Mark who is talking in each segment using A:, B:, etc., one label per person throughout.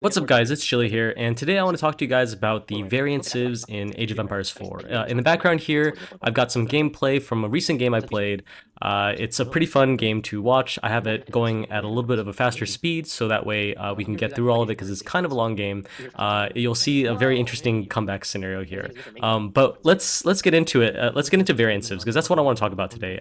A: What's up guys, it's Chili here, and today I want to talk to you guys about the variant civs in Age of Empires 4. In the background here, I've got some gameplay from a recent game I played. It's a pretty fun game to watch. I have it going at a little bit of a faster speed, so that way we can get through all of it because it's kind of a long game. You'll see a very interesting comeback scenario here. But let's get into it. Let's get into variant civs because that's what I want to talk about today.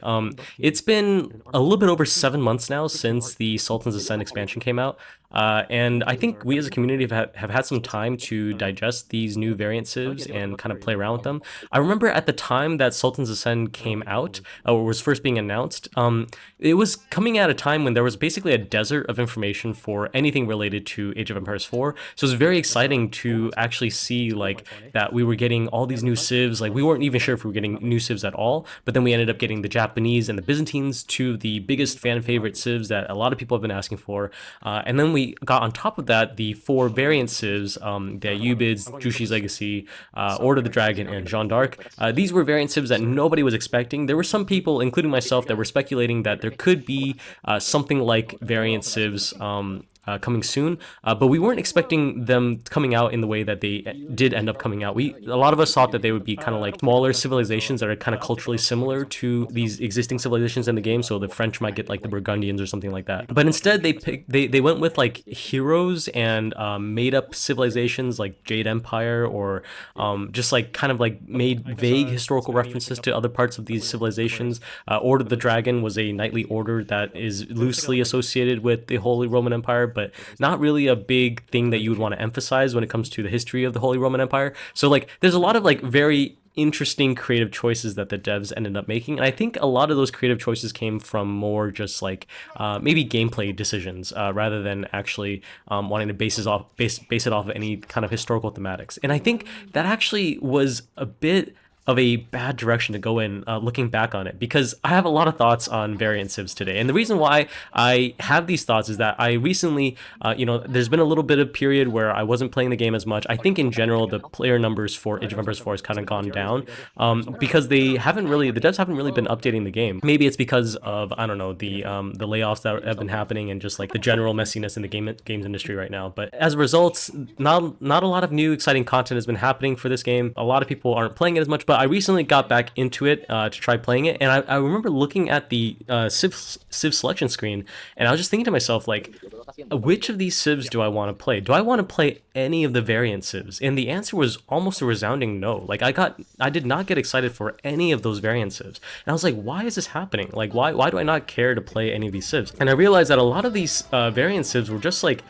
A: It's been a little bit over 7 months now since the Sultan's Ascent expansion came out. And I think we as a community have had some time to digest these new variant civs and kind of play around with them. I remember at the time that Sultan's Ascent came out, or was first being announced, it was coming at a time when there was basically a desert of information for anything related to Age of Empires 4. So it was very exciting to actually see like that we were getting all these new civs. Like we weren't even sure if we were getting new civs at all, but then we ended up getting the Japanese and the Byzantines, two of the biggest fan favorite civs that a lot of people have been asking for. And then we got on top of that the 4 variant civs, the Ayyubids, Jushi's Legacy, Order of the Dragon, and Jeanne d'Arc. These were variant civs that nobody was expecting. There were some people, including myself, that were speculating that there could be something like variant civs coming soon, but we weren't expecting them coming out in the way that they did end up coming out. A lot of us thought that they would be kind of like smaller civilizations that are kind of culturally similar to these existing civilizations in the game. So the French might get like the Burgundians or something like that. But instead, they went with like heroes and made up civilizations like Jade Empire, or just like kind of like made vague historical references to other parts of these civilizations. Order of the Dragon was a knightly order that is loosely associated with the Holy Roman Empire, but not really a big thing that you would want to emphasize when it comes to the history of the Holy Roman Empire. So like there's a lot of like very interesting creative choices that the devs ended up making, and I think a lot of those creative choices came from more just like maybe gameplay decisions rather than actually wanting to base it off of any kind of historical thematics. And I think that actually was a bit of a bad direction to go in looking back on it, because I have a lot of thoughts on variant civs today. And the reason why I have these thoughts is that I recently, there's been a little bit of period where I wasn't playing the game as much. I think in general, the player numbers for Age of Empires 4 has kind of gone down because the devs haven't really been updating the game. Maybe it's because of, I don't know, the layoffs that have been happening and just like the general messiness in the games industry right now. But as a result, not a lot of new exciting content has been happening for this game. A lot of people aren't playing it as much, but I recently got back into it to try playing it, and I remember looking at the Civ selection screen, and I was just thinking to myself, like, which of these civs do I want to play? Do I want to play any of the variant civs? And the answer was almost a resounding no. Like I did not get excited for any of those variant civs, and I was like, why is this happening? Like why do I not care to play any of these civs? And I realized that a lot of these variant civs were just like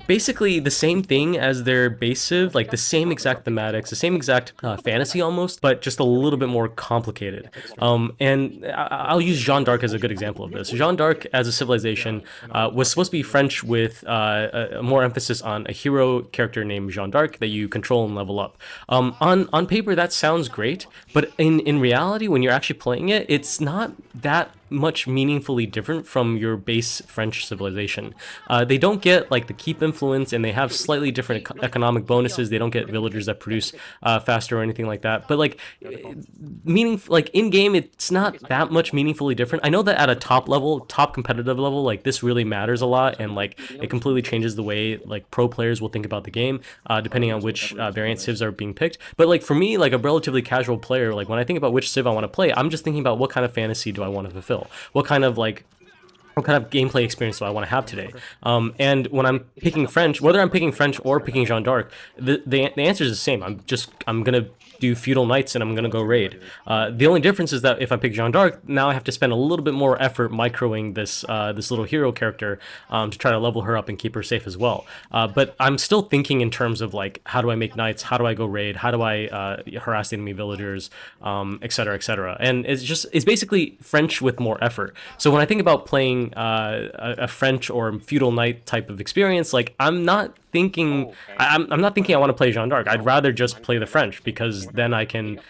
A: basically the same thing as their base civ, like the same exact thematics, the same exact fantasy almost, but just a little bit more complicated. And I'll use Jeanne d'Arc as a good example of this. Jeanne d'Arc as a civilization was supposed to be French with a more emphasis on a hero character named Jeanne d'Arc that you control and level up. On paper, that sounds great, but in reality, when you're actually playing it, it's not that much meaningfully different from your base French civilization. They don't get like the keep influence, and they have slightly different economic bonuses. They don't get villagers that produce faster or anything like that. But like like in game, it's not that much meaningfully different. I know that at a top competitive level, like this really matters a lot, and like it completely changes the way like pro players will think about the game, depending on which variant civs are being picked. But like for me, like a relatively casual player, like when I think about which civ I want to play, I'm just thinking about what kind of fantasy do I want to fulfill. What kind of gameplay experience do I want to have today? And when I'm picking French, whether I'm picking French or picking Jeanne d'Arc, the answer is the same. I'm gonna do feudal knights and I'm gonna go raid. The only difference is that if I pick Jeanne d'Arc, now I have to spend a little bit more effort microing this little hero character to try to level her up and keep her safe as well. But I'm still thinking in terms of like, how do I make knights? How do I go raid? How do I harass enemy villagers, etc., etc. And it's basically French with more effort. So when I think about playing a French or feudal knight type of experience, like I'm not thinking I want to play Jeanne d'Arc. I'd rather just play the French, because then I can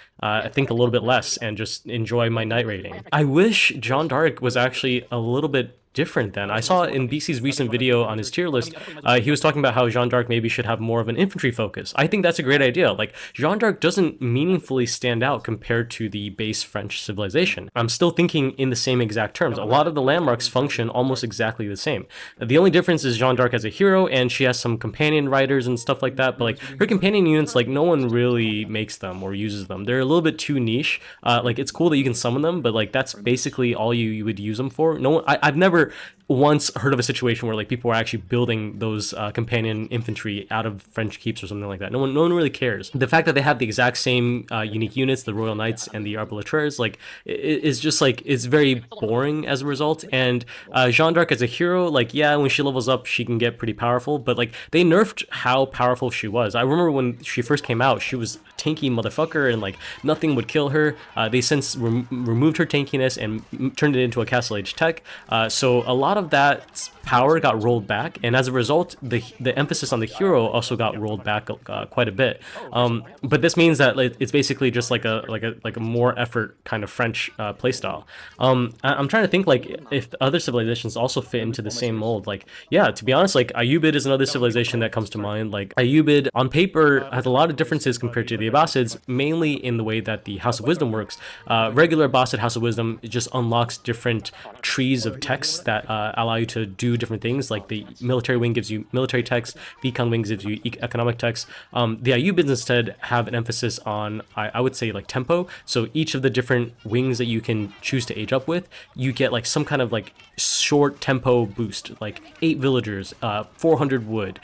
A: think a little bit less and just enjoy my knight raiding. I wish Jeanne d'Arc was actually a little bit different then. I saw in BC's recent video on his tier list, he was talking about how Jeanne d'Arc maybe should have more of an infantry focus. I think that's a great idea. Like, Jeanne d'Arc doesn't meaningfully stand out compared to the base French civilization. I'm still thinking in the same exact terms. A lot of the landmarks function almost exactly the same. The only difference is Jeanne d'Arc as a hero, and she has some companion riders and stuff like that, but like her companion units, like no one really makes them or uses them. They're a little bit too niche. Like, it's cool that you can summon them, but like that's basically all you would use them for. No one, I've never once heard of a situation where like people were actually building those companion infantry out of French keeps or something like that. No one really cares. The fact that they have the exact same unique units, the Royal Knights and the Arbaletriers, like is just like, it's very boring as a result. And Jeanne d'Arc as a hero, like, yeah, when she levels up she can get pretty powerful, but like they nerfed how powerful she was. I remember when she first came out, she was a tanky motherfucker and like nothing would kill her. They since removed her tankiness and turned it into a Castle Age tech, so a lot of that power got rolled back, and as a result the emphasis on the hero also got rolled back quite a bit. But this means that it's basically just like a more effort kind of French playstyle. I'm trying to think like if the other civilizations also fit into the same mold. Like, yeah, to be honest, like Ayyubid is another civilization that comes to mind. Like, Ayyubid on paper has a lot of differences compared to the Abbasids, mainly in the way that the House of Wisdom works. Regular Abbasid House of Wisdom just unlocks different trees of texts that allow you to do different things. Like the military wing gives you military text, the econ wing gives you economic text. The Ayyubids instead have an emphasis on, I would say, like tempo. So each of the different wings that you can choose to age up with, you get like some kind of like short tempo boost, like 8 villagers, 400 wood.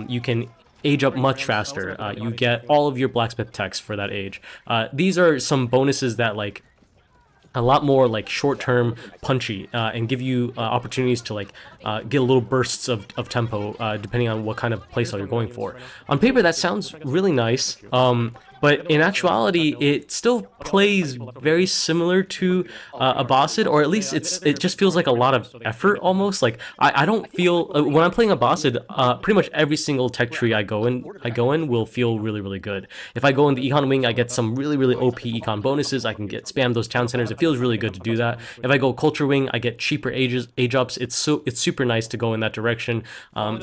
A: You can age up much faster. You get all of your blacksmith techs for that age. These are some bonuses that like a lot more like short-term punchy and give you opportunities to like get little bursts of tempo depending on what kind of playstyle you're going for. On paper that sounds really nice, but in actuality it still plays very similar to Abbasid, or at least it just feels like a lot of effort almost. Like I don't feel when I'm playing Abbasid, pretty much every single tech tree I go in will feel really good. If I go in the econ wing, I get some really OP econ bonuses. I can get spam those town centers. It feels really good to do that. If I go culture wing, I get cheaper age ups. It's super nice to go in that direction.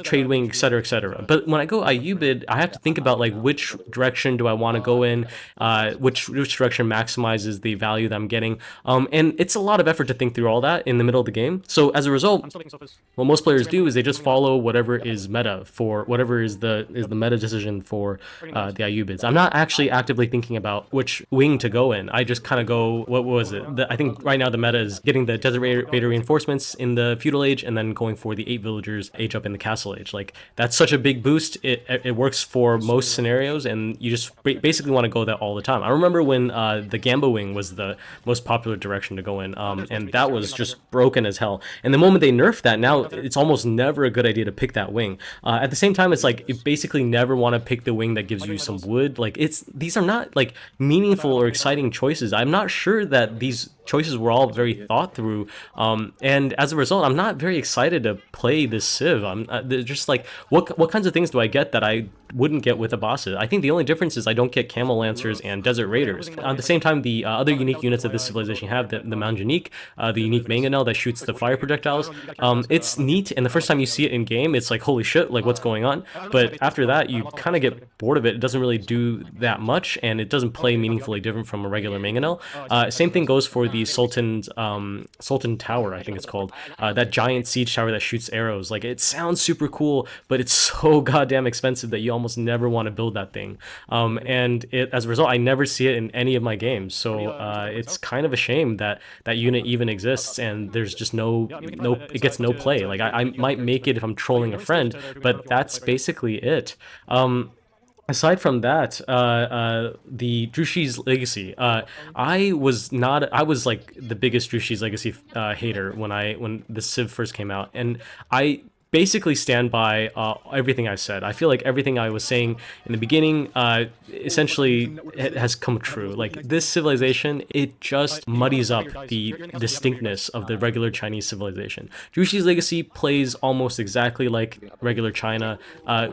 A: Trade wing, etc. But when I go Ayyubid, I have to think about like which direction do I want to go in, which direction maximizes the value that I'm getting, and it's a lot of effort to think through all that in the middle of the game. So as a result, what most players do is they just follow whatever is meta for whatever is the meta decision for the Ayyubids. I'm not actually actively thinking about which wing to go in. I just kind of go, what was it? I think right now the meta is getting the Desert Raider reinforcements in the feudal age and then going for the 8 villagers age up in the castle age. Like, that's such a big boost. It works for most scenarios, and you just basically want to go that all the time. I remember when the Gamba wing was the most popular direction to go in, and that was just broken as hell. And the moment they nerfed that, now it's almost never a good idea to pick that wing. At the same time, it's like you basically never want to pick the wing that gives you some wood. Like, these are not like meaningful or exciting choices. I'm not sure that these choices were all very thought through, and as a result, I'm not very excited to play this Civ. I'm just like, what kinds of things do I get that I wouldn't get with Abbasid? I think the only difference is I don't get Camel Lancers and Desert Raiders. At the same time, the other unique units that this civilization have, the Manjanique, the unique mangonel that shoots the fire projectiles, it's neat, and the first time you see it in game, it's like, holy shit, like, what's going on? But after that, you kind of get bored of it. It doesn't really do that much, and it doesn't play meaningfully different from a regular mangonel. Same thing goes for the Sultan Tower, I think it's called, that giant siege tower that shoots arrows. Like, it sounds super cool, but it's so goddamn expensive that you almost never want to build that thing. And as a result, I never see it in any of my games. So it's kind of a shame that that unit even exists, and there's just it gets no play. Like, I might make it if I'm trolling a friend, but that's basically it. Aside from that, the Drushi's Legacy, I was like the biggest Drushi's Legacy hater when the Civ first came out, and I basically stand by everything I said. I feel like everything I was saying in the beginning essentially it has come true. Like this civilization, it just muddies up the distinctness of the regular Chinese civilization. Jushi's Legacy plays almost exactly like regular China,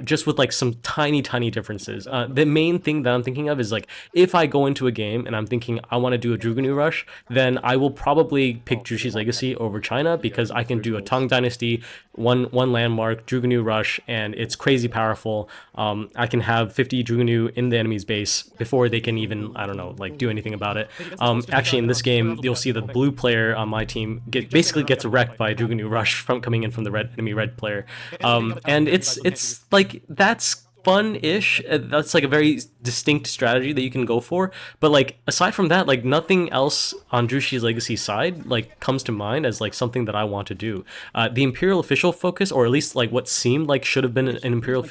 A: just with like some tiny differences. The main thing that I'm thinking of is like if I go into a game and I'm thinking I want to do a Druganu rush, then I will probably pick Jushi's Legacy over China because I can do a Tang Dynasty, one landmark, Druganu rush, and it's crazy powerful. I can have 50 Druganu in the enemy's base before they can even, I don't know, like do anything about it. Actually, in this game, you'll see the blue player on my team basically gets wrecked by Druganu rush from coming in from the enemy red player, and it's like that's fun-ish. That's like a very distinct strategy that you can go for, but like aside from that, like nothing else on Jushi's Legacy side like comes to mind as like something that I want to do. The Imperial official focus, or at least like what seemed like should have been an Imperial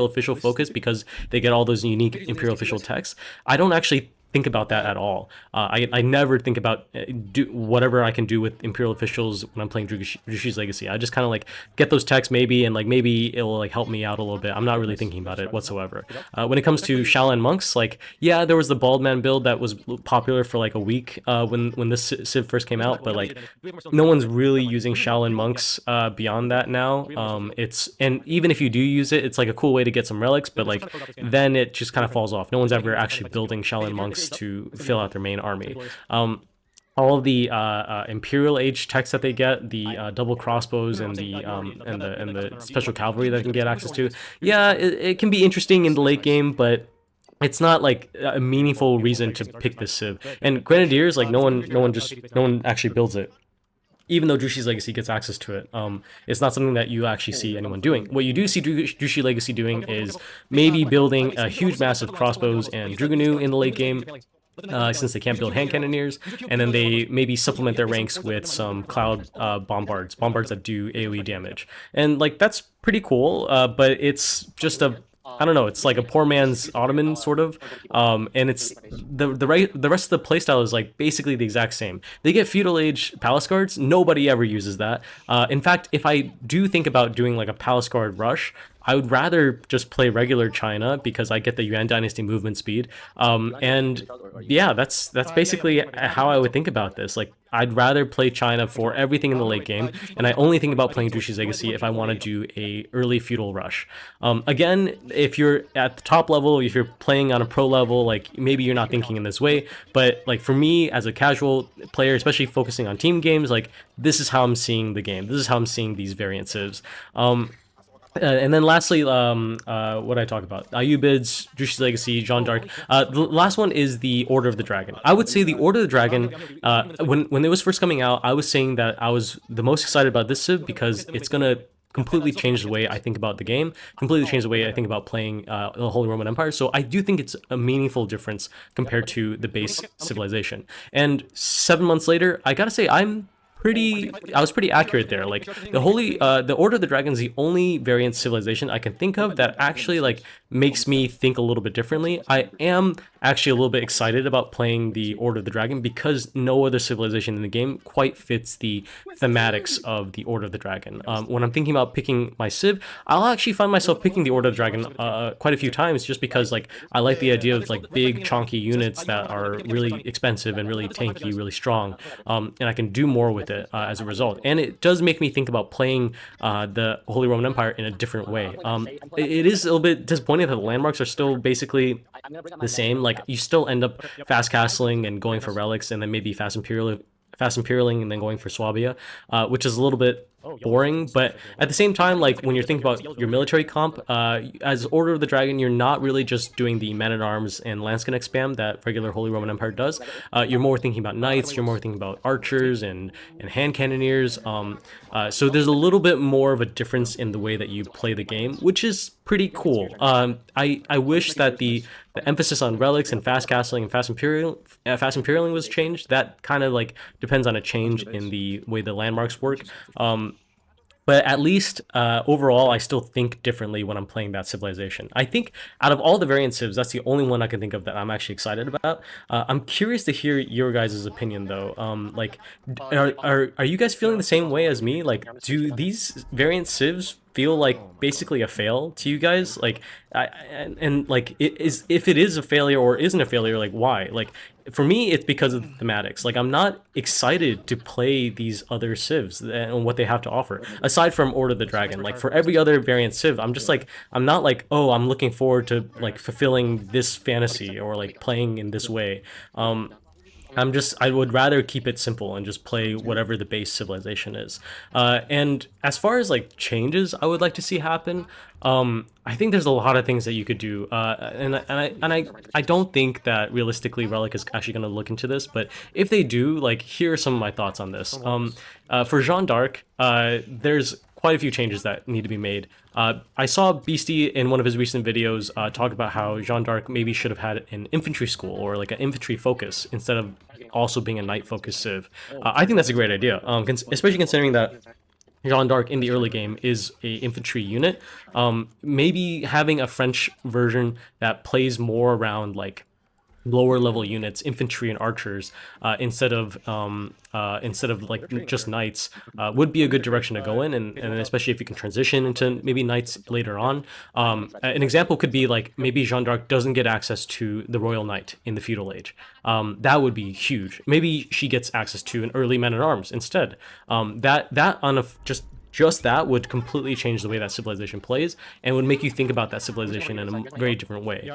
A: official focus, because they get all those unique Imperial official texts, I don't actually think about that at all. I never think about do whatever I can do with Imperial officials when I'm playing Jushi's Legacy. I just kind of like get those texts maybe, and like maybe it will like help me out a little bit. I'm not really thinking about it whatsoever. When it comes to Shaolin monks, like yeah, there was the bald man build that was popular for like a week when this Civ first came out, but like no one's really using Shaolin monks beyond that now. And even if you do use it, it's like a cool way to get some relics, but like then it just kind of falls off. No one's ever actually building Shaolin monks to fill out their main army. All of the Imperial Age texts that they get, the double crossbows and the special cavalry that they can get access to, yeah, it can be interesting in the late game, but it's not like a meaningful reason to pick this Civ. And Grenadiers, like no one actually builds it. Even though Jushi's Legacy gets access to it, it's not something that you actually see anyone doing. What you do see Jushi Legacy doing is maybe building a huge massive crossbows and Druganu in the late game, since they can't build hand cannoneers, and then they maybe supplement their ranks with some cloud bombards that do AOE damage. And like that's pretty cool, but it's just I don't know, it's like a poor man's Ottoman sort of, and it's the rest of the playstyle is like basically the exact same. They get feudal age palace guards. Nobody ever uses that. In fact, if I do think about doing like a palace guard rush, I would rather just play regular China because I get the Yuan Dynasty movement speed. And yeah, that's basically how I would think about this. Like, I'd rather play China for everything in the late game, and I only think about playing Jushi's Legacy if I want to do a early feudal rush. Again, if you're at the top level, if you're playing on a pro level, like maybe you're not thinking in this way, but like for me as a casual player, especially focusing on team games, like this is how I'm seeing the game. This is how I'm seeing these variant civs. And then lastly, what I talk about, Ayyubid's, Jushi's Legacy, Jeanne d'Arc. The last one is the Order of the Dragon. I would say the Order of the Dragon, when it was first coming out, I was saying that I was the most excited about this Civ because it's going to completely change the way I think about the game, completely change the way I think about playing the Holy Roman Empire. So I do think it's a meaningful difference compared to the base civilization. And 7 months later, I gotta say, I was pretty accurate there. Like the Order of the Dragon is the only variant civilization I can think of that actually like makes me think a little bit differently. I am actually a little bit excited about playing the Order of the Dragon because no other civilization in the game quite fits the thematics of the Order of the Dragon. When I'm thinking about picking my Civ, I'll actually find myself picking the Order of the Dragon quite a few times just because like I like the idea of like big chunky units that are really expensive and really tanky, really strong, and I can do more with it as a result. And it does make me think about playing the Holy Roman Empire in a different way. It is a little bit disappointing that the landmarks are still basically the same. Like you still end up fast castling and going for relics, and then maybe fast imperialing and then going for Swabia, which is a little bit boring. But at the same time, like when you're thinking about your military comp, as Order of the Dragon, you're not really just doing the man-at-arms and Landsconnect spam that regular Holy Roman Empire does. You're more thinking about knights, you're more thinking about archers and hand cannoneers. So there's a little bit more of a difference in the way that you play the game, which is pretty cool. I wish that the emphasis on relics and fast castling and fast imperialing was changed. That kind of like depends on a change in the way the landmarks work. but at least overall, I still think differently when I'm playing that civilization. I think out of all the variant civs, that's the only one I can think of that I'm actually excited about. I'm curious to hear your guys' opinion though. Like, are you guys feeling the same way as me? Like, do these variant civs feel like basically a fail to you guys? Like, and like, it is, if it is a failure or isn't a failure, like why? Like, for me, it's because of the thematics. Like, I'm not excited to play these other civs and what they have to offer. Aside from Order of the Dragon, like for every other variant civ, I'm just like, I'm not like, oh, I'm looking forward to like fulfilling this fantasy or like playing in this way. I would rather keep it simple and just play whatever the base civilization is. And as far as like changes I would like to see happen, I think there's a lot of things that you could do. I don't think that realistically Relic is actually going to look into this, but if they do, like, here are some of my thoughts on this. For Jeanne d'Arc, there's quite a few changes that need to be made. I saw Beastie in one of his recent videos talk about how Jeanne d'Arc maybe should have had an infantry school or like an infantry focus instead of also being a knight focused civ. I think that's a great idea, especially considering that Jeanne d'Arc in the early game is a infantry unit. Maybe having a French version that plays more around like lower level units, infantry and archers, instead of like just knights, would be a good direction to go in, and especially if you can transition into maybe knights later on. An example could be like maybe Jeanne d'Arc doesn't get access to the Royal Knight in the feudal age. That would be huge. Maybe she gets access to an early man at arms instead. That on a just that would completely change the way that civilization plays and would make you think about that civilization in a very different way.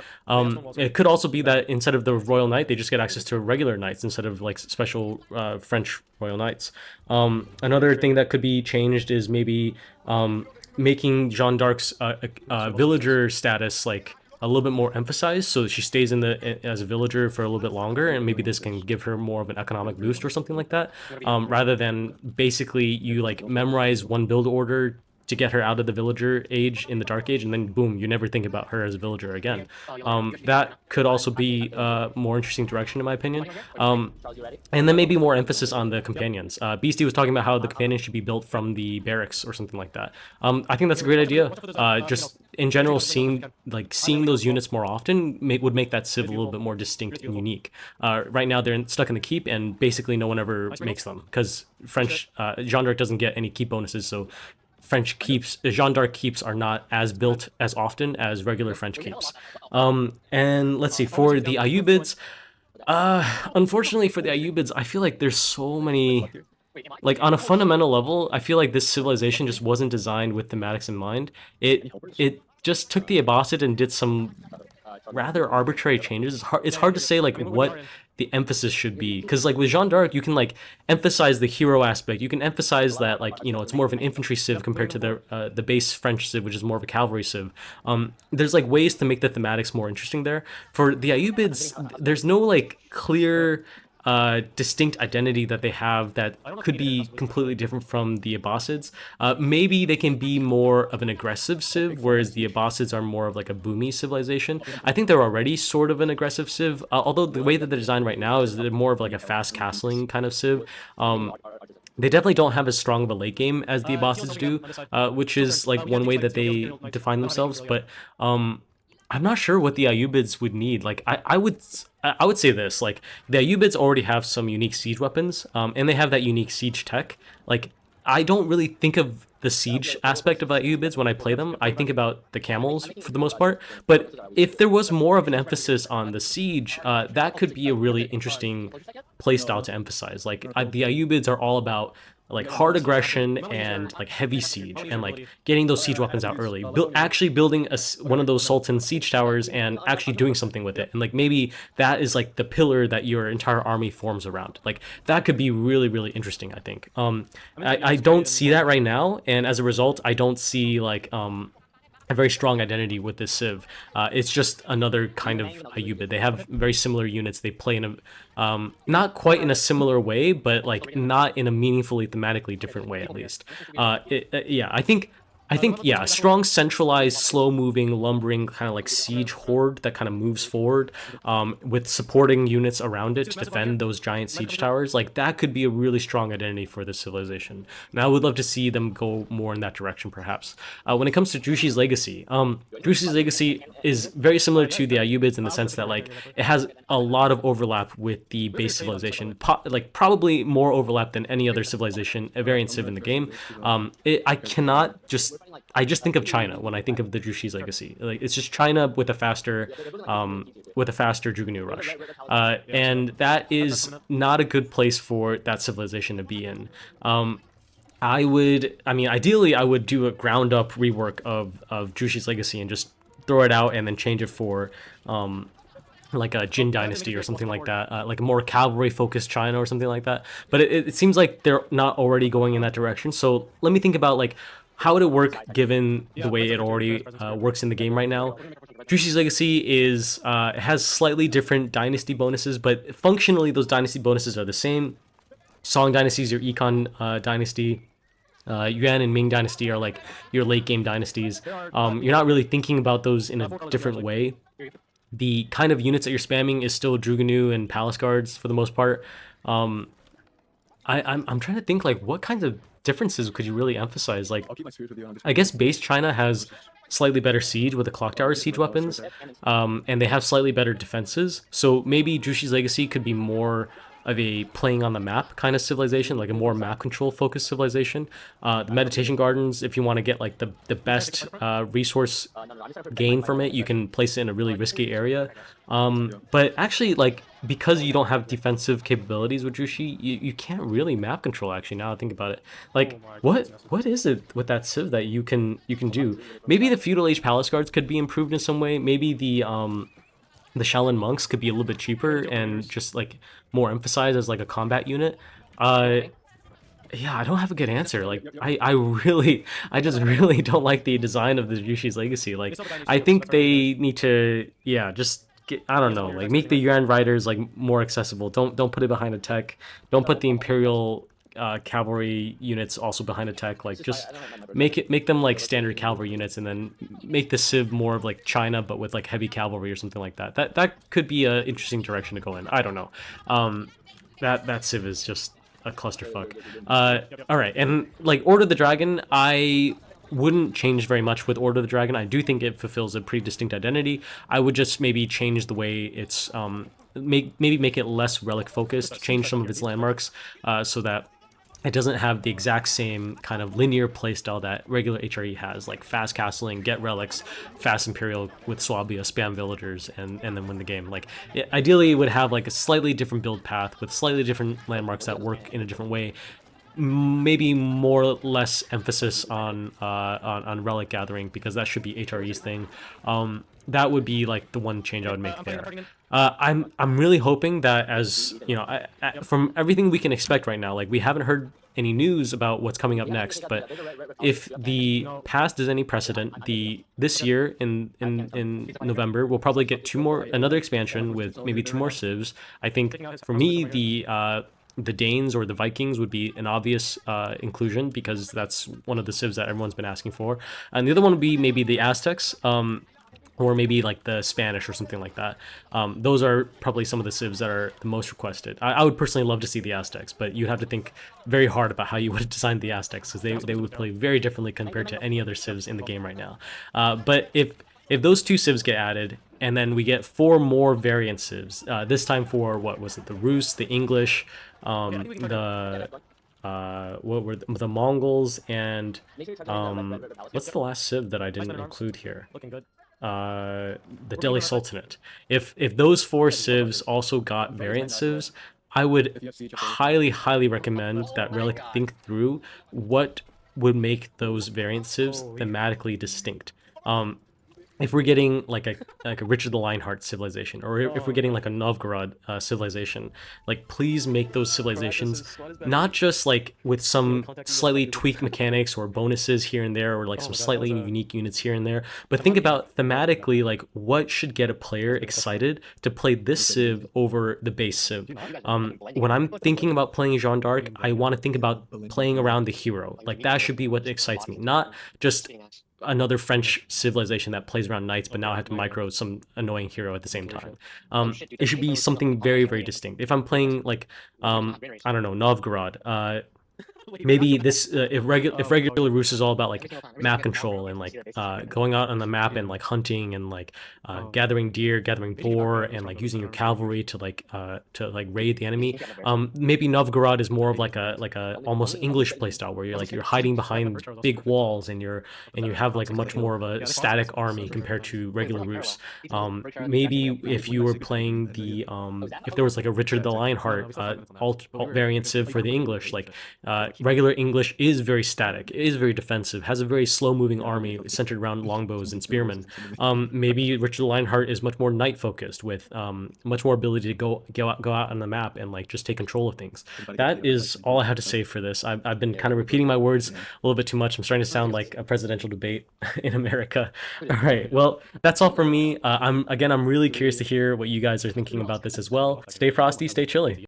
A: It could also be that instead of the Royal Knight, they just get access to regular knights instead of like special French Royal Knights. Another thing that could be changed is maybe making Jeanne d'Arc's villager status like a little bit more emphasized, so she stays in the as a villager for a little bit longer, and maybe this can give her more of an economic boost or something like that, rather than basically you like memorize one build order to get her out of the villager age in the Dark Age, and then boom, you never think about her as a villager again. That could also be a more interesting direction in my opinion. And then maybe more emphasis on the companions. Beastie was talking about how the companions should be built from the barracks or something like that. I think that's a great idea. Just in general, seeing those units more often would make that civ a little bit more distinct and unique. Right now they're stuck in the keep, and basically no one ever makes them because French Jeanne d'Arc doesn't get any keep bonuses, so French keeps, Jeanne d'Arc keeps are not as built as often as regular French keeps. And let's see, for the Ayyubids, unfortunately for the Ayyubids, I feel like there's so many, like on a fundamental level, I feel like this civilization just wasn't designed with thematics in mind. It just took the Abbasid and did some rather arbitrary changes. It's hard to say like what the emphasis should be, because like with Jeanne d'Arc you can like emphasize the hero aspect, you can emphasize that like, you know, it's more of an infantry civ compared to the base French civ, which is more of a cavalry civ. There's like ways to make the thematics more interesting there. For the Ayyubids, there's no like clear distinct identity that they have that could be completely different from the Abbasids. Maybe they can be more of an aggressive civ, whereas the Abbasids are more of like a boomy civilization. I think they're already sort of an aggressive civ, although the way that they're designed right now is they're more of like a fast castling kind of civ. They definitely don't have as strong of a late game as the Abbasids do, which is like one way that they define themselves, but I'm not sure what the Ayyubids would need. Like, I would say this, like, the Ayyubids already have some unique siege weapons, and they have that unique siege tech. Like, I don't really think of the siege aspect of Ayyubids when I play them. I think about the camels for the most part. But if there was more of an emphasis on the siege, that could be a really interesting playstyle to emphasize. Like, the Ayyubids are all about like hard aggression and like heavy siege and like getting those siege weapons out early, actually building one of those Sultan siege towers and actually doing something with it, and like maybe that is like the pillar that your entire army forms around. Like that could be really, really interesting, I think. I don't see that right now, and as a result I don't see like a very strong identity with this civ. It's just another kind of Ayyubid. They have very similar units. They play in a not quite in a similar way, but like not in a meaningfully thematically different way at least. Yeah, I think I think, yeah, a strong, centralized, slow-moving, lumbering, kind of like siege horde that kind of moves forward, with supporting units around it to defend those giant siege towers. Like, that could be a really strong identity for this civilization. And I would love to see them go more in that direction, perhaps. When it comes to Jushi's legacy, Jushi's legacy is very similar to the Ayyubids in the sense that, like, it has a lot of overlap with the base civilization, like probably more overlap than any other civilization, a variant civ in the game. I just think of China when I think of the Jushi's legacy. Like, it's just China with a faster Jugunyu rush, and that is not a good place for that civilization to be in. I mean, ideally, I would do a ground up rework of Jushi's legacy and just throw it out and then change it for like a Jin dynasty or something like that, like a more cavalry focused China or something like that. But it seems like they're not already going in that direction. So let me think about, like, how would it work given the way it already works in the game right now. Jushi's legacy is has slightly different dynasty bonuses, but functionally those dynasty bonuses are the same. Song dynasty is your econ dynasty. Yuan and Ming dynasty are like your late game dynasties. You're not really thinking about those in a different way. The kind of units that you're spamming is still Jugunyu and Palace Guards for the most part. I'm trying to think, like, what kinds of differences could you really emphasize? Like, I guess base China has slightly better siege with the clock tower siege weapons, and they have slightly better defenses. So maybe Jushi's legacy could be more of a playing on the map kind of civilization, like a more map control focused civilization. The meditation gardens, if you want to get like the best resource gain from it, you can place it in a really risky area. But actually, like, because you don't have defensive capabilities with Jushi, you can't really map control. Actually, now I think about it, like, what is it with that civ that you can do? Maybe the feudal age palace guards could be improved in some way. Maybe the Shaolin monks could be a little bit cheaper and just like more emphasized as like a combat unit. Yeah, I don't have a good answer. Like, I just really don't like the design of the Jushi's legacy. Like, I think they need to, yeah, just get, I don't know, like, make the Yuan riders like more accessible. Don't put it behind a tech. Don't put the Imperial cavalry units also behind a tech. Like, just make them like standard cavalry units, and then make the civ more of like China but with like heavy cavalry or something like that. That could be an interesting direction to go in. I don't know. That civ is just a clusterfuck. All right, and like Order of the Dragon, I wouldn't change very much with Order of the Dragon. I do think it fulfills a pretty distinct identity. I would just maybe change the way it's maybe make it less relic focused, change some of its landmarks, so that it doesn't have the exact same kind of linear playstyle that regular HRE has, like fast castling, get relics, fast Imperial with Swabia, spam villagers, and then win the game. Like, ideally, it would have like a slightly different build path with slightly different landmarks that work in a different way. Maybe more or less emphasis on relic gathering, because that should be HRE's thing. That would be like the one change I would make there. I'm really hoping that, as you know, from everything we can expect right now, like, we haven't heard any news about what's coming up next, but if the past is any precedent, this year in November we'll probably get another expansion with maybe 2 more civs. I think for me the Danes or the Vikings would be an obvious inclusion, because that's one of the civs that everyone's been asking for, and the other one would be maybe the Aztecs. Or maybe like the Spanish or something like that. Those are probably some of the civs that are the most requested. I would personally love to see the Aztecs, but you'd have to think very hard about how you would have designed the Aztecs, because they would play very differently compared to any other civs in the game right now. But if those 2 civs get added, and then we get 4 more variant civs, this time for, what was it, the Rus, the English, what were the Mongols, and what's the last civ that I didn't include here? The Delhi Sultanate. If those 4 civs also got variant civs, I would highly recommend that Relic think through what would make those variant civs thematically distinct. if we're getting like a Richard the Lionheart civilization, or if we're getting like a Novgorod civilization, like please make those civilizations not just like with some slightly tweaked mechanics or bonuses here and there, or like some slightly unique units here and there, but think about thematically like what should get a player excited to play this civ over the base civ. When I'm thinking about playing Jeanne d'Arc, I want to think about playing around the hero. Like that should be what excites me, not just another French civilization that plays around knights, but now I have to micro some annoying hero at the same time. It should be something very, very distinct. If I'm playing like, I don't know, Novgorod, maybe this if regular Rus is all about like map control and like going out on the map and like hunting and like gathering deer, gathering boar, and like using your cavalry to like raid the enemy. Maybe Novgorod is more of like a almost English playstyle where you're hiding behind big walls and you have like much more of a static army compared to regular Rus. Maybe if you were playing if there was like a Richard the Lionheart alt variant civ for the English, like regular English is very static, is very defensive, has a very slow-moving army centered around longbows and spearmen. Maybe Richard Lionheart is much more knight focused, with much more ability to go out on the map and like just take control of things. That is all I have to say for this. I've been kind of repeating my words a little bit too much. I'm starting to sound like a presidential debate in America. All right, well, that's all for me. I'm really curious to hear what you guys are thinking about this as well. Stay frosty, stay chilly.